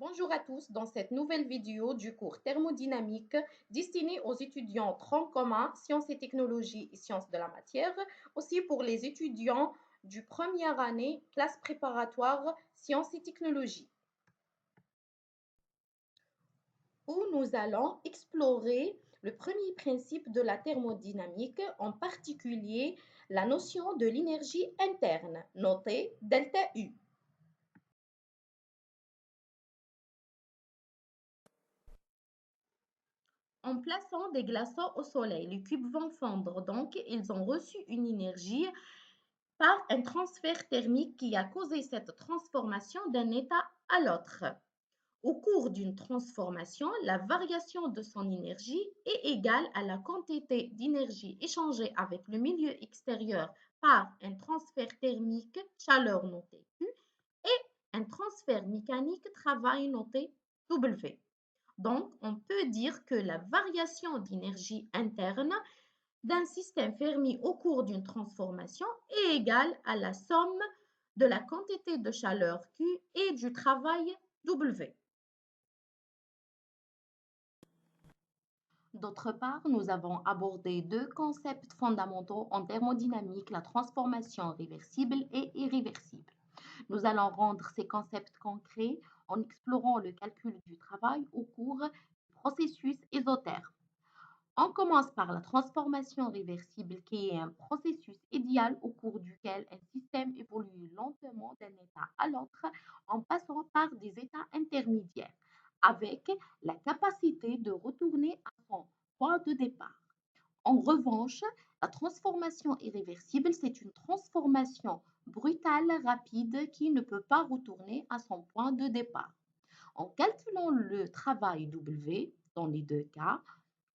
Bonjour à tous, dans cette nouvelle vidéo du cours thermodynamique destiné aux étudiants tronc commun, sciences et technologies et sciences de la matière, aussi pour les étudiants du première année, classe préparatoire, sciences et technologies, où nous allons explorer le premier principe de la thermodynamique, en particulier la notion de l'énergie interne, notée delta U. En plaçant des glaçons au soleil, les cubes vont fondre, donc ils ont reçu une énergie par un transfert thermique qui a causé cette transformation d'un état à l'autre. Au cours d'une transformation, la variation de son énergie est égale à la quantité d'énergie échangée avec le milieu extérieur par un transfert thermique, chaleur notée Q, et un transfert mécanique, travail noté W. Donc, on peut dire que la variation d'énergie interne d'un système fermé au cours d'une transformation est égale à la somme de la quantité de chaleur Q et du travail W. D'autre part, nous avons abordé deux concepts fondamentaux en thermodynamique, la transformation réversible et irréversible. Nous allons rendre ces concepts concrets en explorant le calcul du travail au cours du processus isotherme. On commence par la transformation réversible qui est un processus idéal au cours duquel un système évolue lentement d'un état à l'autre en passant par des états intermédiaires avec la capacité de retourner à son point de départ. En revanche, la transformation irréversible, c'est une transformation brutale, rapide, qui ne peut pas retourner à son point de départ. En calculant le travail W, dans les deux cas,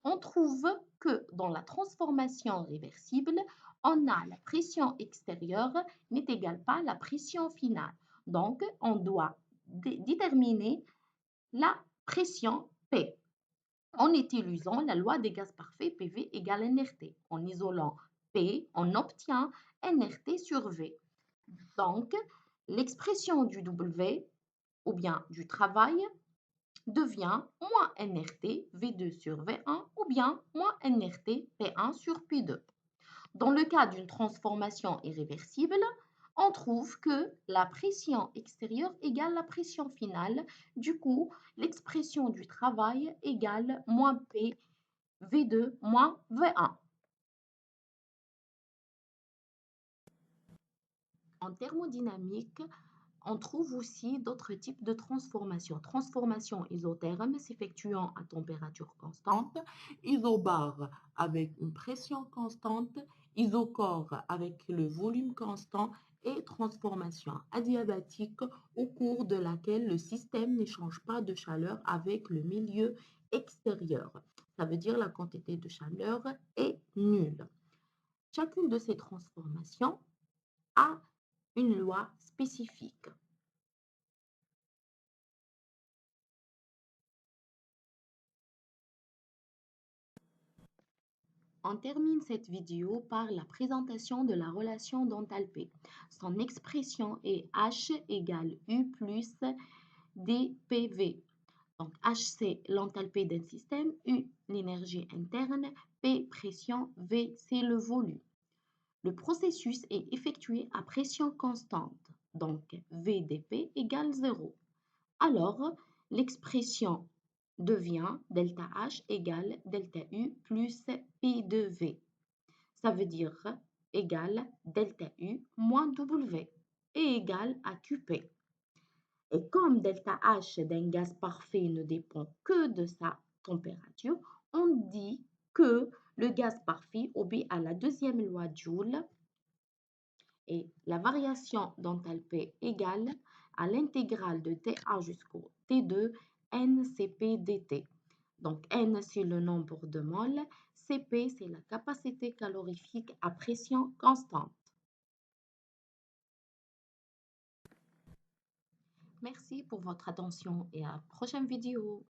on trouve que dans la transformation réversible, on a la pression extérieure n'est égale pas la pression finale. Donc, on doit déterminer la pression P en utilisant la loi des gaz parfaits PV égale nRT. En isolant P, on obtient nRT sur V. Donc, l'expression du W ou bien du travail devient moins nRT V2 sur V1 ou bien moins nRT P1 sur P2. Dans le cas d'une transformation irréversible, on trouve que la pression extérieure égale la pression finale. Du coup, l'expression du travail égale moins P V2 moins V1. En thermodynamique, on trouve aussi d'autres types de transformations. Transformation isotherme s'effectuant à température constante, isobare avec une pression constante, isocore avec le volume constant et transformation adiabatique au cours de laquelle le système n'échange pas de chaleur avec le milieu extérieur. Ça veut dire la quantité de chaleur est nulle. Chacune de ces transformations a une loi spécifique. On termine cette vidéo par la présentation de la relation d'enthalpie. Son expression est H égale U plus dPV. Donc H, c'est l'enthalpie d'un système, U, l'énergie interne, P, pression, V, c'est le volume. Le processus est effectué à pression constante, donc V dP égale 0. Alors, l'expression devient delta H égale delta U plus P de V. Ça veut dire égale delta U moins W et égale à QP. Et comme delta H d'un gaz parfait ne dépend que de sa température, on dit que le gaz parfait obéit à la deuxième loi de Joule et la variation d'enthalpie égale à l'intégrale de TA jusqu'au T2 NCP dt. Donc N, c'est le nombre de moles, Cp, c'est la capacité calorifique à pression constante. Merci pour votre attention et à la prochaine vidéo.